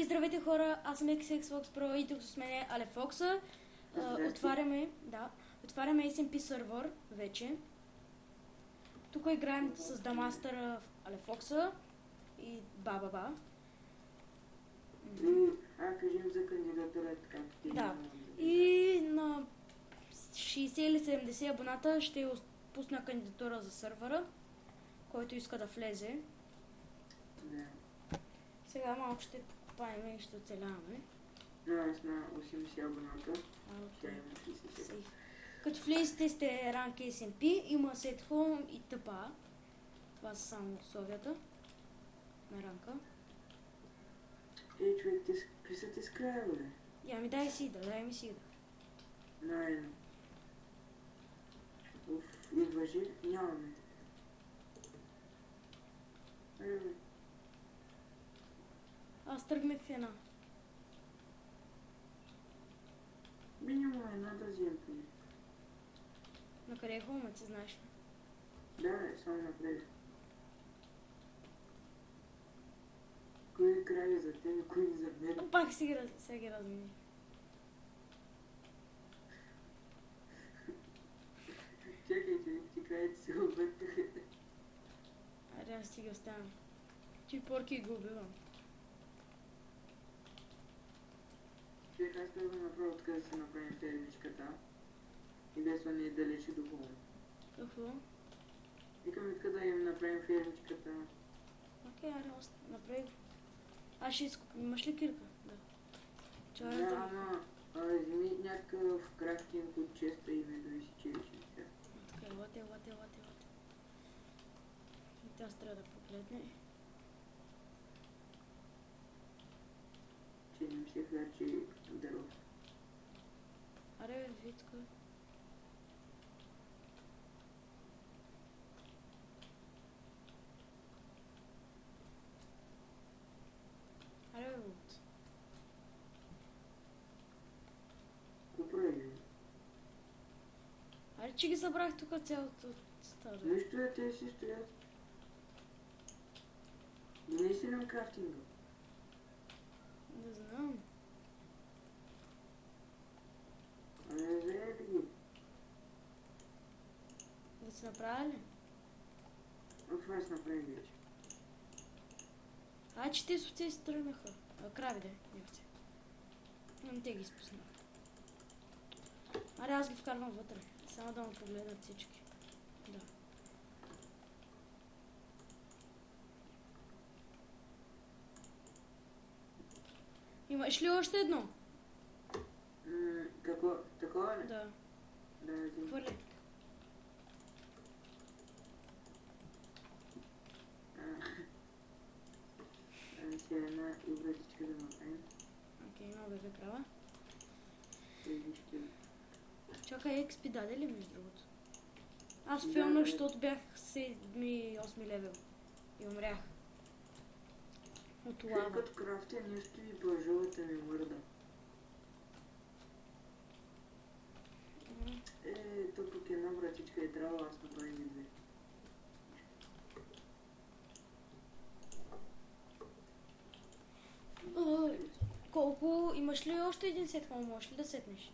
здравейте хора, аз съм XXFox Pro и тук с мен е Алефокса. Отваряме SMP сервер вече. Тук играем с Дамастъра Алефокса и Баба. Кажем за кандидатурата, както ти. Да. И на 60 или 70 абоната ще пусна кандидатура за сервера, който иска да влезе. Да. Сега малко ще покупаем и ще оцеляваме. Аз на 80 абоната. Ще имам 60. Като влезете сте ранг SMP, има Set Home и ТПА. Това са само условията на ранка. Човек, какви са ти с края, бе? Ами дай ми си да. Найно. Идва жив? Нямаме. Аз тръгнах в една. Минимум една да вземем поне. На къде е хомът, си знаеш ли? Да, само напред. Кой е край за теб, кой е за мен? Пак сега ги размени. Чакай, ти краите се объркаха. Айде, аз ти ги оставям. Ти порки го убивам. Човек, аз трябва да направя откъде да се направим фермичката. И без не е далече до хубаво. Какво? Викаме откъде да им направим фермичката. Окей, айде, направи го. Аз ще изкупим. Имаш ли кирка? Да. Да, ама вземи някакъв крафтинг от честа и ме довиси челичен сега. Така, елате. И тя трябва да погледне. Че не ми се харчи дърво. Аре, Витко. Аре, вот. Какво прави? Аре, че ги събрах тук цялото старо. Нищо е, те си стоят. Донеси нам крафтинга. Не знам. Ами, вземе ли ги? Да си направя ли? Това ще направим вече. Че те овце си тръгнаха. Крави, да, не овце. Но те ги изпуснах. Аре, аз ги вкарвам вътре. Само да му погледнат всички. Да. Имаш ли още едно? Какво? Такова ли? Да. Да, вземи. Хвърли. Ще една и вратичка да направим. Окей, много бебе крава. Вратичка. Чакай, XP даде ли между другото? Аз Да, филмнах, да. защото бях 7-8 левел. И умрях. От Човек лава. като крафтя нещо и бъжовата ми мърда. То пък една вратичка е трябвало аз направим и две. Колко? Имаш ли още един сет хом? Можеш ли да сетнеш?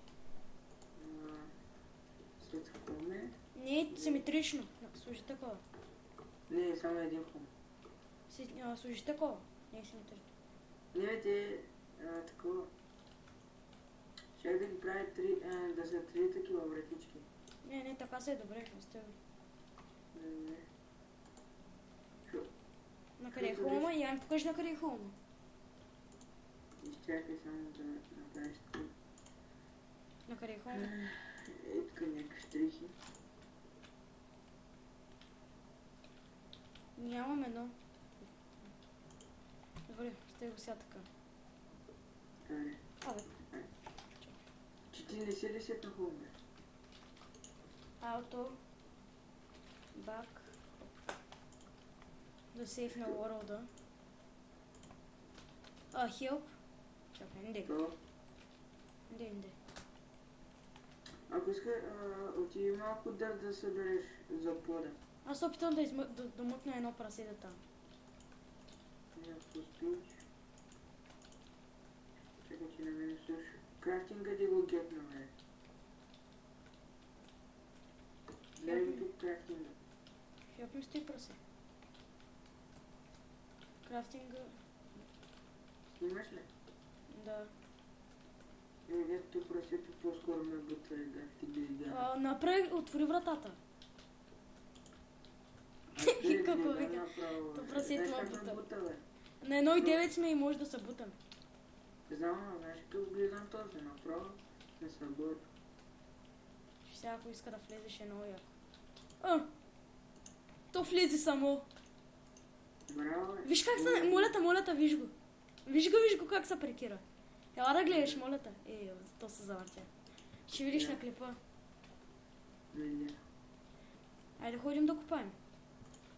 След хоме? Не, симетрично. Служи такова. Не, само един хом. Служи такова. Не, симетрично. Не, те такова. Щях да ги правя да са три такива вратички. Не, така се е добре. Остави. Не. На къде е холма? Я ми покажи на къде е холма. Изчакай само да направиш такова. На къде е холма? Тук някакви штрихи. Нямам едно. Добре, остави го сега така. Аре. Абе, Че ти не си ли сет на хоме? ауто. Бак. Да сейф на world-а. Help. Чакай, не. То. Не. Ако иска, отиди малко да събереш за плода. Аз се опитвам да мъкна едно прасе да там. Някакво спич. Крафтинга да го гетна, бе. Гледай го тук крафтинга. Хелп ми стои прасе. Крафтинга... Снимаш ли? Да. Дето прасето по-скоро ме бутва, да ти гледа. Направи, отвори вратата. Какво вика? То прасето ме бута. На 1,9 сме и може да се бутам. Знам, знаеш, като гледам този направо, не се бъде. Сега ако иска да влезеш е много яко. То влезе само. Браво, бе. Виж как се... Моля те, виж го. Виж го как се прекира. Ела да гледаш, моля те. То се завъртя. Ще видиш на клипа. Видя. Айде ходим да купаем.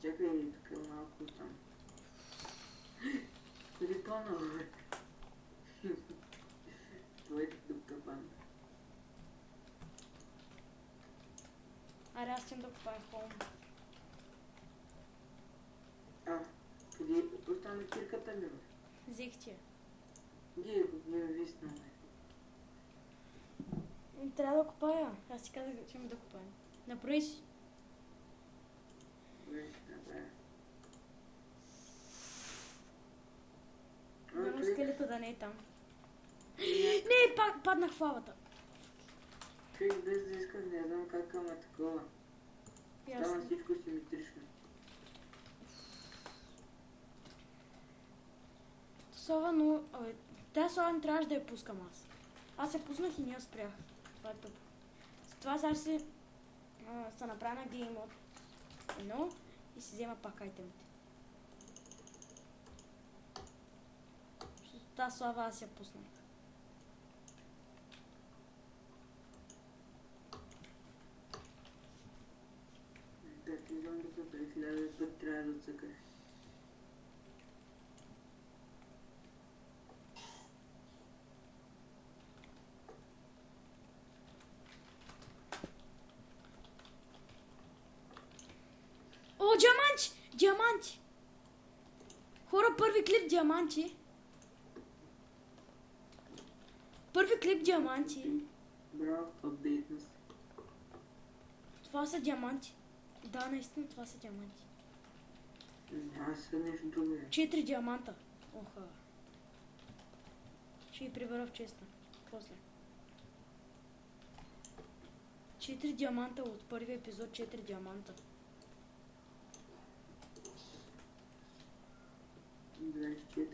Чакай, така малко там. Ходи по-много, бе. Твоите дупка банда. Айде аз тим да купаем холм. Къде остана кирката ли, бе? Взех ти я. Ги е виснал, бе. Трябва да купая. Аз ти казах, че ми да купаем. Направи си. Добре. Няма скелета да не е там. Не, паднах в лавата. Човек без да иска, не знам как ама такова. Става всичко симетрично. Слава, но... Тази слава не трябваше да я пускам аз. Аз я пуснах и не я спрях. Това е тъпо. С това сега ще се направя на Game Mode 1 и си взема пак айтемите. Тази слава аз я пуснах. Да, ти знам да се прави 1000 път трябва да цъкаш. О, диаманти! Диаманти! Хора, първи клип диаманти. Първи клип диаманти. Браво, апдейтна се. Това са диаманти. Да, наистина това са диаманти. Аз са нещо друго. 4 диаманта. Оха. Ще ги прибера в честа. После. 4 диаманта от първи епизод, 4 диаманта. 24.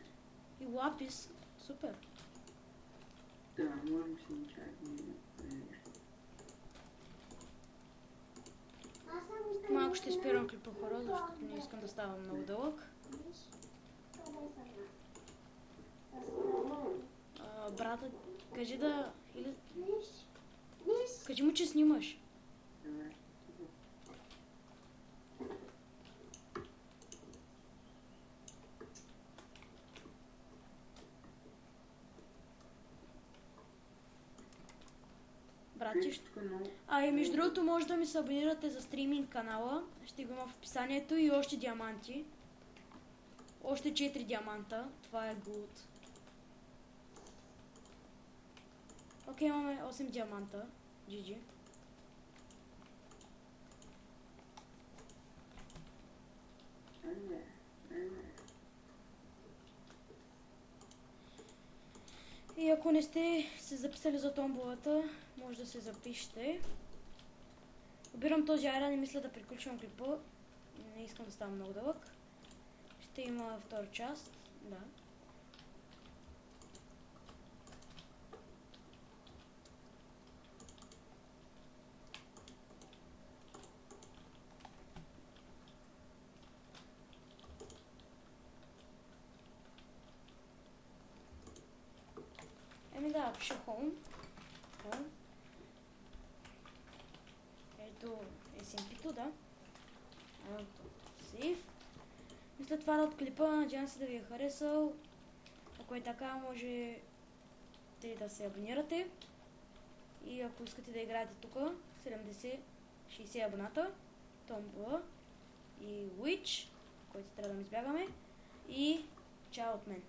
И лапис. Супер. Да, можем си начать. Малко ще спирам клипа, хора, защото не искам да става много дълъг. Брата, кажи да... Или... Кажи му, че снимаш. Добре. Брати, и между другото може да ми се абонирате за стриминг канала. Ще го има в описанието и още диаманти. Още 4 диаманта. Това е good. Окей, имаме 8 диаманта. GG. И ако не сте се записали за томболата, може да се запишете. Обирам този айран и мисля да приключвам клипа. Не искам да става много дълъг. Ще има втора част. Да. Да, пише home. Ето SMP-то, да. Save. Мисля това да от клипа, надявам се да ви е харесал. Ако е така, може да се абонирате. И ако искате да играете тук, 70-60 абоната, Tombola и Witch, който трябва да ми избягаме. И чао от мен.